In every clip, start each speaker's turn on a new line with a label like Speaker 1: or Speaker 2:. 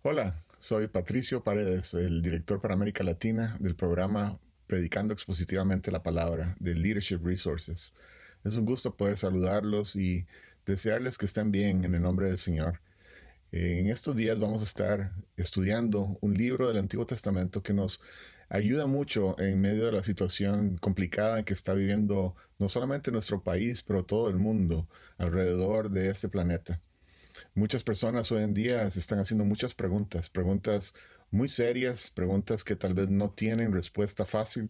Speaker 1: Hola, soy Patricio Paredes, el director para América Latina del programa Predicando Expositivamente la Palabra de Leadership Resources. Es un gusto poder saludarlos y desearles que estén bien en el nombre del Señor. En estos días vamos a estar estudiando un libro del Antiguo Testamento que nos ayuda mucho en medio de la situación complicada que está viviendo no solamente nuestro país, pero todo el mundo alrededor de este planeta. Muchas personas hoy en día se están haciendo muchas preguntas, preguntas muy serias, preguntas que tal vez no tienen respuesta fácil,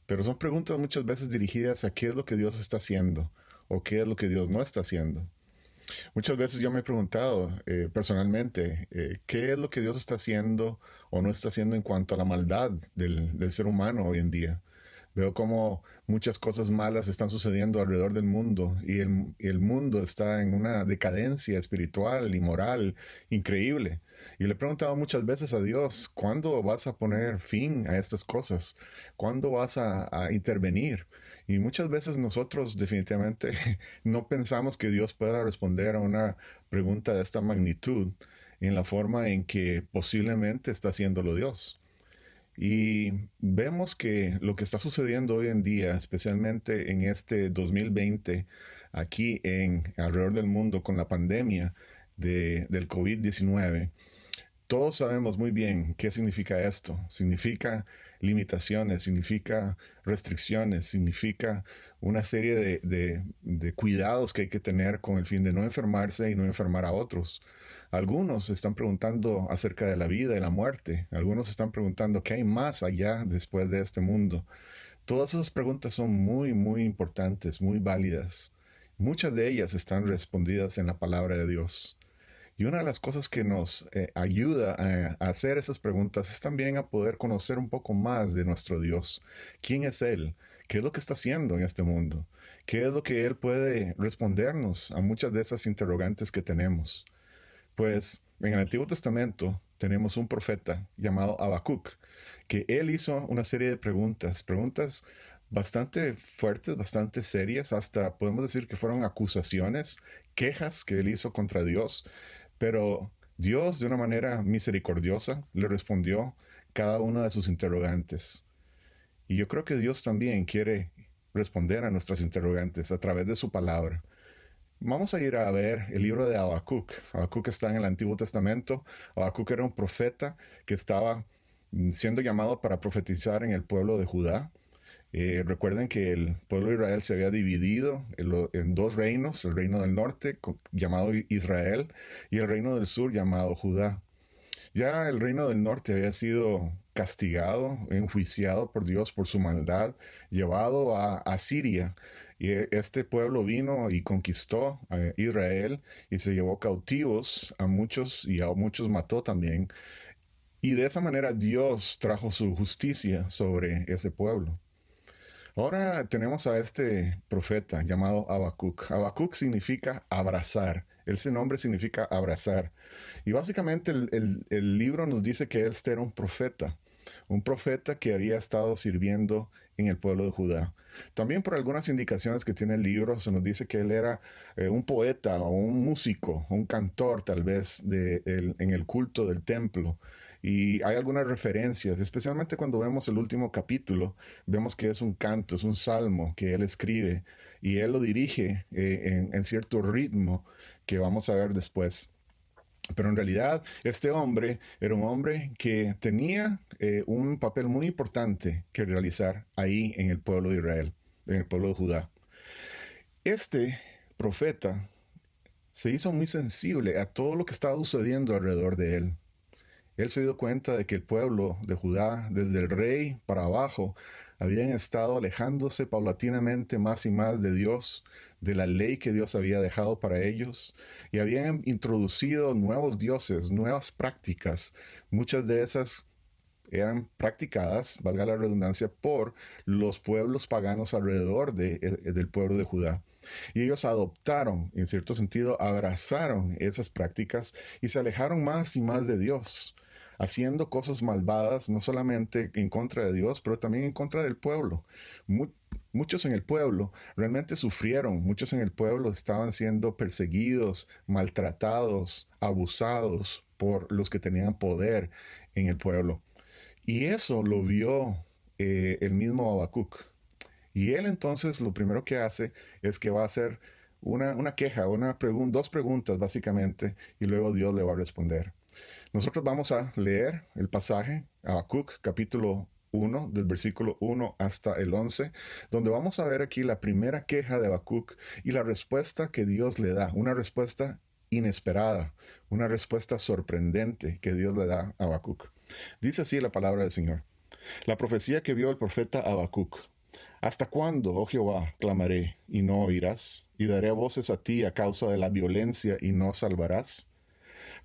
Speaker 1: pero son preguntas muchas veces dirigidas a qué es lo que Dios está haciendo o qué es lo que Dios no está haciendo. Muchas veces yo me he preguntado personalmente qué es lo que Dios está haciendo o no está haciendo en cuanto a la maldad del ser humano hoy en día. Veo como muchas cosas malas están sucediendo alrededor del mundo y el mundo está en una decadencia espiritual y moral increíble. Y le he preguntado muchas veces a Dios, ¿cuándo vas a poner fin a estas cosas? ¿Cuándo vas a intervenir? Y muchas veces nosotros definitivamente no pensamos que Dios pueda responder a una pregunta de esta magnitud en la forma en que posiblemente está haciéndolo Dios. Y vemos que lo que está sucediendo hoy en día, especialmente en este 2020, aquí alrededor del mundo con la pandemia del COVID-19, todos sabemos muy bien qué significa esto. Significa limitaciones, significa restricciones, significa una serie de cuidados que hay que tener con el fin de no enfermarse y no enfermar a otros. Algunos están preguntando acerca de la vida y la muerte. Algunos están preguntando qué hay más allá después de este mundo. Todas esas preguntas son muy, muy importantes, muy válidas. Muchas de ellas están respondidas en la palabra de Dios. Y una de las cosas que nos ayuda a hacer esas preguntas es también a poder conocer un poco más de nuestro Dios. ¿Quién es Él? ¿Qué es lo que está haciendo en este mundo? ¿Qué es lo que Él puede respondernos a muchas de esas interrogantes que tenemos? Pues en el Antiguo Testamento tenemos un profeta llamado Habacuc, que él hizo una serie de preguntas, preguntas bastante fuertes, bastante serias, hasta podemos decir que fueron acusaciones, quejas que él hizo contra Dios, pero Dios de una manera misericordiosa le respondió cada una de sus interrogantes. Y yo creo que Dios también quiere responder a nuestras interrogantes a través de su palabra. Vamos a ir a ver el libro de Habacuc. Habacuc está en el Antiguo Testamento. Habacuc era un profeta que estaba siendo llamado para profetizar en el pueblo de Judá. Recuerden que el pueblo de Israel se había dividido en dos reinos, el reino del norte llamado Israel y el reino del sur llamado Judá. Ya el reino del norte había sido castigado, enjuiciado por Dios por su maldad, llevado a Siria. Y este pueblo vino y conquistó a Israel y se llevó cautivos a muchos y a muchos mató también. Y de esa manera Dios trajo su justicia sobre ese pueblo. Ahora tenemos a este profeta llamado Habacuc. Habacuc significa abrazar. Ese nombre significa abrazar. Y básicamente el libro nos dice que este era un profeta que había estado sirviendo en el pueblo de Judá. También por algunas indicaciones que tiene el libro se nos dice que él era un poeta o un músico, un cantor tal vez en el culto del templo. Y hay algunas referencias, especialmente cuando vemos el último capítulo, vemos que es un canto, es un salmo que él escribe y él lo dirige en cierto ritmo que vamos a ver después. Pero en realidad este hombre era un hombre que tenía un papel muy importante que realizar ahí en el pueblo de Israel, en el pueblo de Judá. Este profeta se hizo muy sensible a todo lo que estaba sucediendo alrededor de él. Él se dio cuenta de que el pueblo de Judá, desde el rey para abajo, habían estado alejándose paulatinamente más y más de Dios, de la ley que Dios había dejado para ellos, y habían introducido nuevos dioses, nuevas prácticas. Muchas de esas eran practicadas, valga la redundancia, por los pueblos paganos alrededor del pueblo de Judá. Y ellos adoptaron, en cierto sentido, abrazaron esas prácticas y se alejaron más y más de Dios, haciendo cosas malvadas, no solamente en contra de Dios, pero también en contra del pueblo. Muchos en el pueblo realmente sufrieron, muchos en el pueblo estaban siendo perseguidos, maltratados, abusados por los que tenían poder en el pueblo. Y eso lo vio el mismo Habacuc. Y él entonces lo primero que hace es que va a hacer una queja, dos preguntas básicamente, y luego Dios le va a responder. Nosotros vamos a leer el pasaje, Habacuc capítulo 1, del versículo 1 hasta el 11, donde vamos a ver aquí la primera queja de Habacuc y la respuesta que Dios le da, una respuesta inesperada, una respuesta sorprendente que Dios le da a Habacuc. Dice así la palabra del Señor. La profecía que vio el profeta Habacuc. ¿Hasta cuándo, oh Jehová, clamaré y no oirás? ¿Y daré voces a ti a causa de la violencia y no salvarás?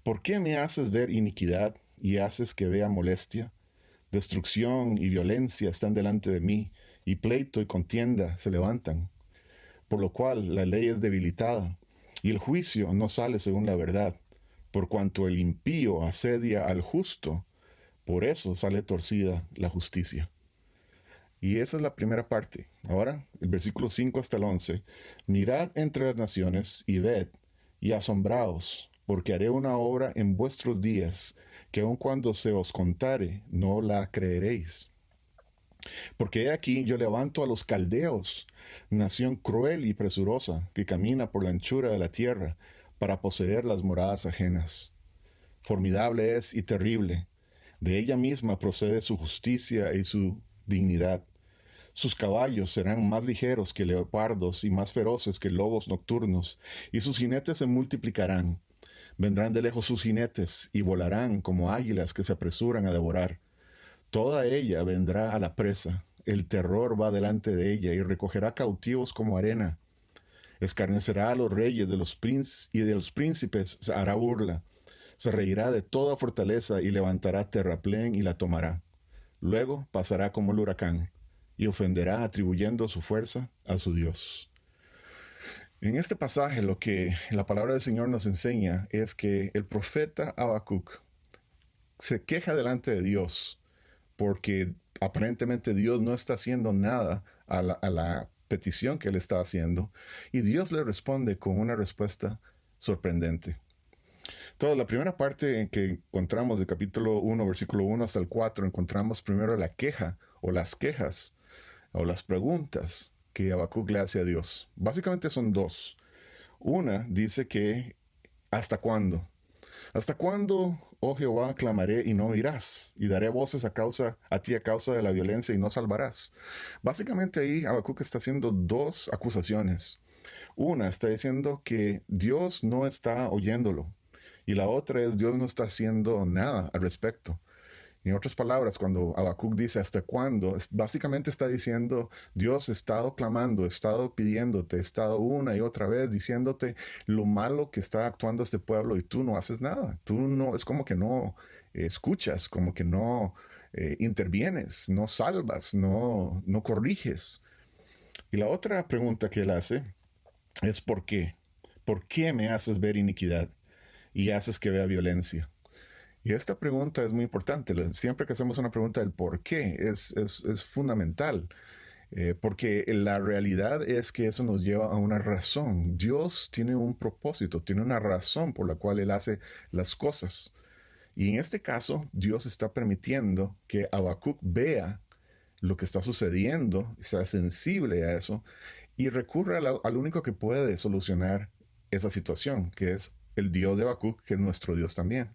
Speaker 1: ¿Por qué me haces ver iniquidad y haces que vea molestia? Destrucción y violencia están delante de mí, y pleito y contienda se levantan. Por lo cual la ley es debilitada, y el juicio no sale según la verdad. Por cuanto el impío asedia al justo, por eso sale torcida la justicia. Y esa es la primera parte. Ahora, el versículo 5 hasta el 11. Mirad entre las naciones y ved, y asombraos, porque haré una obra en vuestros días, que aun cuando se os contare, no la creeréis. Porque he aquí yo levanto a los caldeos, nación cruel y presurosa, que camina por la anchura de la tierra, para poseer las moradas ajenas. Formidable es y terrible. De ella misma procede su justicia y su dignidad. Sus caballos serán más ligeros que leopardos y más feroces que lobos nocturnos, y sus jinetes se multiplicarán. Vendrán de lejos sus jinetes y volarán como águilas que se apresuran a devorar. Toda ella vendrá a la presa, el terror va delante de ella y recogerá cautivos como arena. Escarnecerá a los reyes y de los príncipes se hará burla. Se reirá de toda fortaleza y levantará terraplén y la tomará. Luego pasará como el huracán y ofenderá atribuyendo su fuerza a su Dios. En este pasaje lo que la palabra del Señor nos enseña es que el profeta Habacuc se queja delante de Dios porque aparentemente Dios no está haciendo nada a la petición que él está haciendo, y Dios le responde con una respuesta sorprendente. Toda la primera parte que encontramos del capítulo 1, versículo 1 hasta el 4, encontramos primero la queja o las quejas o las preguntas que Habacuc le hace a Dios. Básicamente son dos. Una dice que ¿hasta cuándo? ¿Hasta cuándo, oh Jehová, clamaré y no oirás? Y daré voces a ti a causa de la violencia y no salvarás. Básicamente ahí Habacuc está haciendo dos acusaciones. Una está diciendo que Dios no está oyéndolo. Y la otra es Dios no está haciendo nada al respecto. En otras palabras, cuando Habacuc dice ¿hasta cuándo? Básicamente está diciendo, Dios, he estado clamando, he estado pidiéndote, he estado una y otra vez diciéndote lo malo que está actuando este pueblo y tú no haces nada. Tú no, es como que no escuchas, como que no intervienes, no salvas, no corriges. Y la otra pregunta que él hace es ¿por qué? ¿Por qué me haces ver iniquidad y haces que vea violencia? Y esta pregunta es muy importante. Siempre que hacemos una pregunta del por qué es fundamental, porque la realidad es que eso nos lleva a una razón. Dios tiene un propósito, tiene una razón por la cual Él hace las cosas. Y en este caso, Dios está permitiendo que Habacuc vea lo que está sucediendo, sea sensible a eso y recurra al único que puede solucionar esa situación, que es el Dios de Habacuc, que es nuestro Dios también.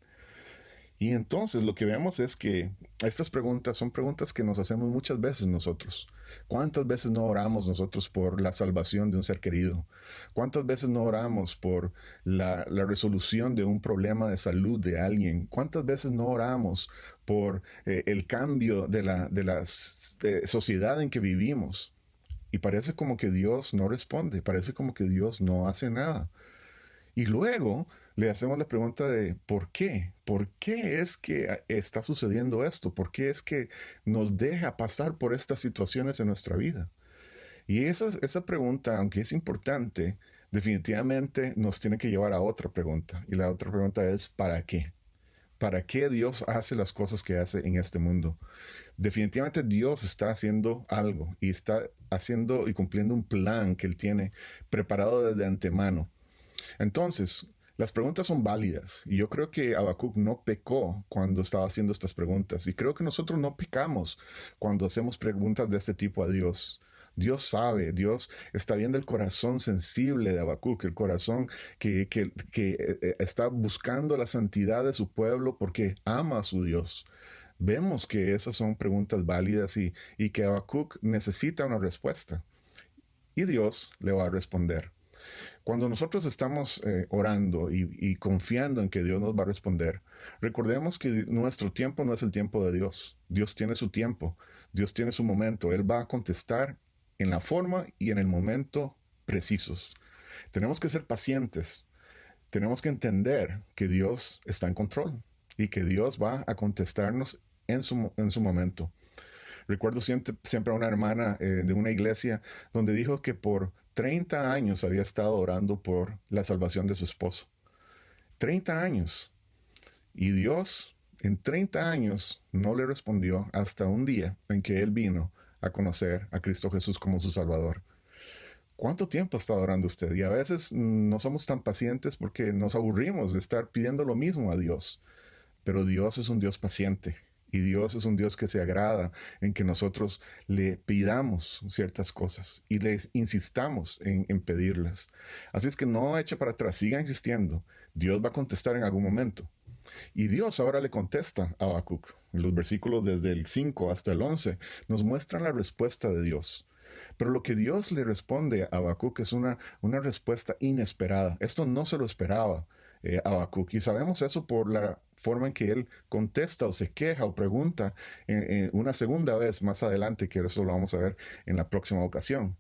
Speaker 1: Y entonces lo que vemos es que estas preguntas son preguntas que nos hacemos muchas veces nosotros. ¿Cuántas veces no oramos nosotros por la salvación de un ser querido? ¿Cuántas veces no oramos por la resolución de un problema de salud de alguien? ¿Cuántas veces no oramos por el cambio de la sociedad en que vivimos? Y parece como que Dios no responde, parece como que Dios no hace nada. Y luego le hacemos la pregunta de ¿por qué? ¿Por qué es que está sucediendo esto? ¿Por qué es que nos deja pasar por estas situaciones en nuestra vida? Y esa pregunta, aunque es importante, definitivamente nos tiene que llevar a otra pregunta. Y la otra pregunta es ¿para qué? ¿Para qué Dios hace las cosas que hace en este mundo? Definitivamente Dios está haciendo algo y está haciendo y cumpliendo un plan que Él tiene preparado desde antemano. Entonces, Las preguntas son válidas y yo creo que Habacuc no pecó cuando estaba haciendo estas preguntas y creo que nosotros no pecamos cuando hacemos preguntas de este tipo a Dios. Dios sabe, Dios está viendo el corazón sensible de Habacuc, el corazón que está buscando la santidad de su pueblo porque ama a su Dios. Vemos que esas son preguntas válidas y que Habacuc necesita una respuesta y Dios le va a responder. Cuando nosotros estamos orando y confiando en que Dios nos va a responder, recordemos que nuestro tiempo no es el tiempo de Dios. Dios tiene su tiempo, Dios tiene su momento. Él va a contestar en la forma y en el momento precisos. Tenemos que ser pacientes. Tenemos que entender que Dios está en control y que Dios va a contestarnos en su momento. Recuerdo siempre a una hermana de una iglesia donde dijo que por 30 años había estado orando por la salvación de su esposo. 30 años. Y Dios en 30 años no le respondió hasta un día en que él vino a conocer a Cristo Jesús como su Salvador. ¿Cuánto tiempo ha estado orando usted? Y a veces no somos tan pacientes porque nos aburrimos de estar pidiendo lo mismo a Dios. Pero Dios es un Dios paciente. Y Dios es un Dios que se agrada en que nosotros le pidamos ciertas cosas y les insistamos en pedirlas. Así es que no eche para atrás, siga insistiendo. Dios va a contestar en algún momento. Y Dios ahora le contesta a Habacuc. Los versículos desde el 5 hasta el 11 nos muestran la respuesta de Dios. Pero lo que Dios le responde a Habacuc es una respuesta inesperada. Esto no se lo esperaba Habacuc. Y sabemos eso por la forma en que él contesta o se queja o pregunta una segunda vez más adelante, que eso lo vamos a ver en la próxima ocasión.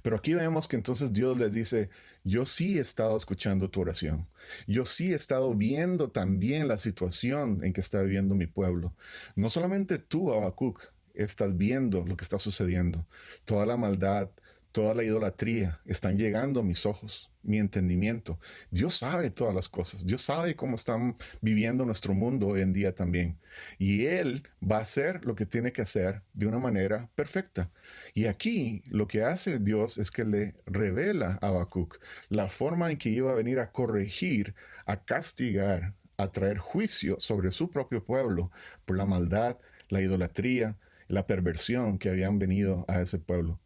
Speaker 1: Pero aquí vemos que entonces Dios les dice, yo sí he estado escuchando tu oración. Yo sí he estado viendo también la situación en que está viviendo mi pueblo. No solamente tú, Habacuc, estás viendo lo que está sucediendo. Toda la maldad, toda la idolatría están llegando a mis ojos, mi entendimiento. Dios sabe todas las cosas. Dios sabe cómo están viviendo nuestro mundo hoy en día también. Y Él va a hacer lo que tiene que hacer de una manera perfecta. Y aquí lo que hace Dios es que le revela a Habacuc la forma en que iba a venir a corregir, a castigar, a traer juicio sobre su propio pueblo por la maldad, la idolatría, la perversión que habían venido a ese pueblo.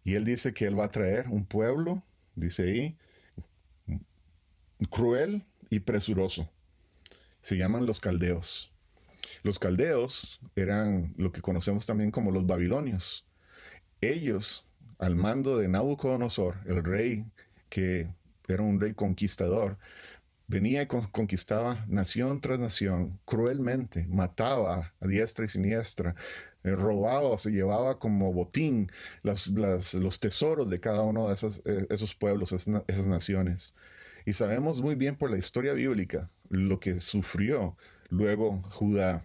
Speaker 1: Y él dice que él va a traer un pueblo, dice ahí, cruel y presuroso. Se llaman los caldeos. Los caldeos eran lo que conocemos también como los babilonios. Ellos, al mando de Nabucodonosor, el rey que era un rey conquistador, venía y conquistaba nación tras nación, cruelmente, mataba a diestra y siniestra, robaba o se llevaba como botín los tesoros de cada uno de esos pueblos, esas naciones. Y sabemos muy bien por la historia bíblica lo que sufrió luego Judá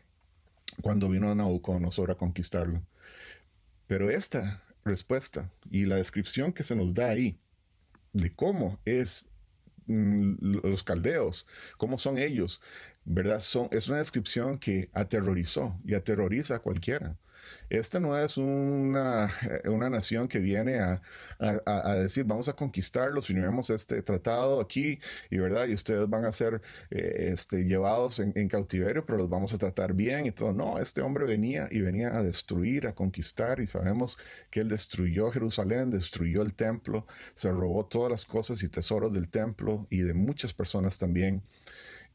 Speaker 1: cuando vino a Nabucodonosor a conquistarlo. Pero esta respuesta y la descripción que se nos da ahí de cómo es los caldeos, cómo son ellos, ¿verdad? Es una descripción que aterrorizó y aterroriza a cualquiera. Esta no es una nación que viene a decir, vamos a conquistarlos, firmemos este tratado aquí, y verdad, y ustedes van a ser llevados en cautiverio, pero los vamos a tratar bien y todo. No, este hombre venía a destruir, a conquistar, y sabemos que él destruyó Jerusalén, destruyó el templo, se robó todas las cosas y tesoros del templo y de muchas personas también.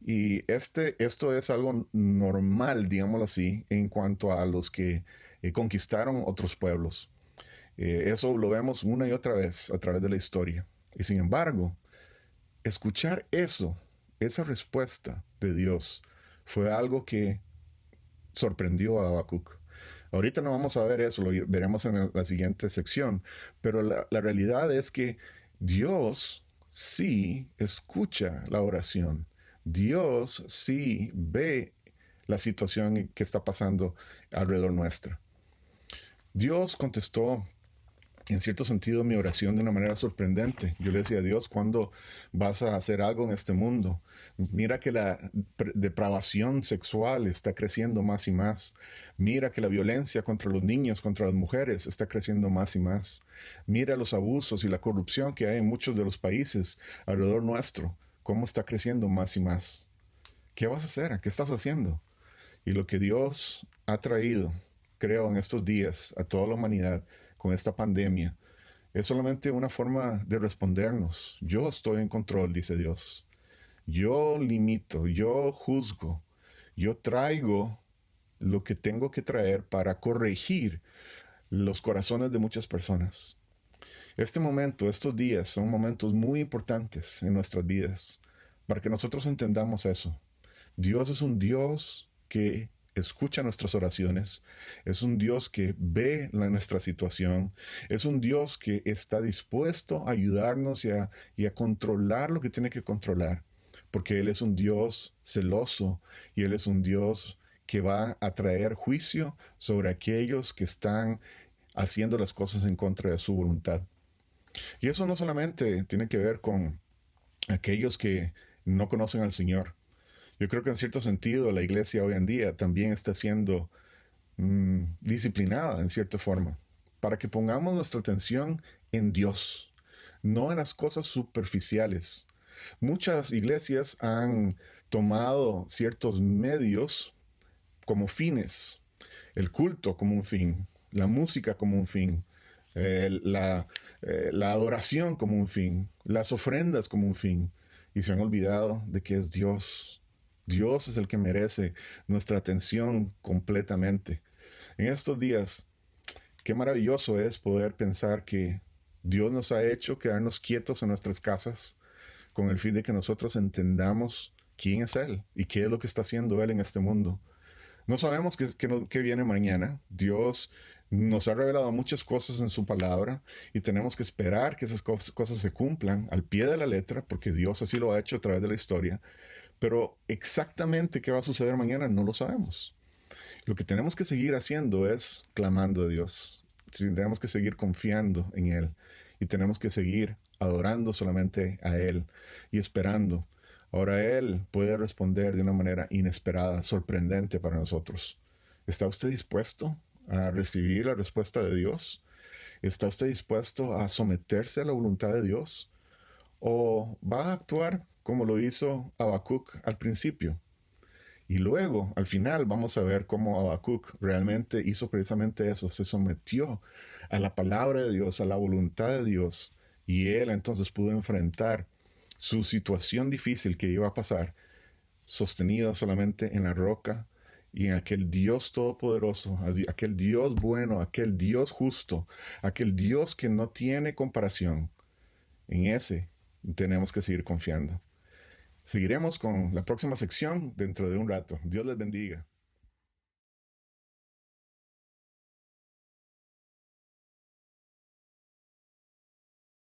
Speaker 1: Y esto es algo normal, digámoslo así, en cuanto a los que conquistaron otros pueblos. Eso lo vemos una y otra vez a través de la historia. Y sin embargo, escuchar esa respuesta de Dios, fue algo que sorprendió a Habacuc. Ahorita no vamos a ver eso, lo veremos en la siguiente sección, pero la realidad es que Dios sí escucha la oración. Dios sí ve la situación que está pasando alrededor nuestra. Dios contestó en cierto sentido mi oración de una manera sorprendente. Yo le decía a Dios, ¿cuándo vas a hacer algo en este mundo? Mira que la depravación sexual está creciendo más y más. Mira que la violencia contra los niños, contra las mujeres está creciendo más y más. Mira los abusos y la corrupción que hay en muchos de los países alrededor nuestro, cómo está creciendo más y más. ¿Qué vas a hacer? ¿Qué estás haciendo? Y lo que Dios ha traído, creo, en estos días a toda la humanidad con esta pandemia, es solamente una forma de respondernos. Yo estoy en control, dice Dios. Yo limito, yo juzgo, yo traigo lo que tengo que traer para corregir los corazones de muchas personas. Este momento, estos días son momentos muy importantes en nuestras vidas para que nosotros entendamos eso. Dios es un Dios que escucha nuestras oraciones, es un Dios que ve nuestra situación, es un Dios que está dispuesto a ayudarnos y a controlar lo que tiene que controlar, porque Él es un Dios celoso y Él es un Dios que va a traer juicio sobre aquellos que están haciendo las cosas en contra de su voluntad. Y eso no solamente tiene que ver con aquellos que no conocen al Señor. Yo creo que en cierto sentido la iglesia hoy en día también está siendo disciplinada en cierta forma, para que pongamos nuestra atención en Dios, no en las cosas superficiales. Muchas iglesias han tomado ciertos medios como fines, el culto como un fin, la música como un fin, la adoración como un fin, las ofrendas como un fin, y se han olvidado de que es Dios. Dios es el que merece nuestra atención completamente. En estos días, qué maravilloso es poder pensar que Dios nos ha hecho quedarnos quietos en nuestras casas con el fin de que nosotros entendamos quién es Él y qué es lo que está haciendo Él en este mundo. No sabemos qué viene mañana. Dios nos ha revelado muchas cosas en su palabra y tenemos que esperar que esas cosas se cumplan al pie de la letra, porque Dios así lo ha hecho a través de la historia. Pero exactamente qué va a suceder mañana no lo sabemos. Lo que tenemos que seguir haciendo es clamando a Dios. Tenemos que seguir confiando en Él y tenemos que seguir adorando solamente a Él y esperando. Ahora Él puede responder de una manera inesperada, sorprendente para nosotros. ¿Está usted dispuesto a recibir la respuesta de Dios? ¿Está usted dispuesto a someterse a la voluntad de Dios? ¿O va a actuar como lo hizo Habacuc al principio? Y luego, al final, vamos a ver cómo Habacuc realmente hizo precisamente eso, se sometió a la palabra de Dios, a la voluntad de Dios, y él entonces pudo enfrentar su situación difícil que iba a pasar, sostenida solamente en la roca y en aquel Dios todopoderoso, aquel Dios bueno, aquel Dios justo, aquel Dios que no tiene comparación. En ese tenemos que seguir confiando. Seguiremos con la próxima sección dentro de un rato. Dios les bendiga.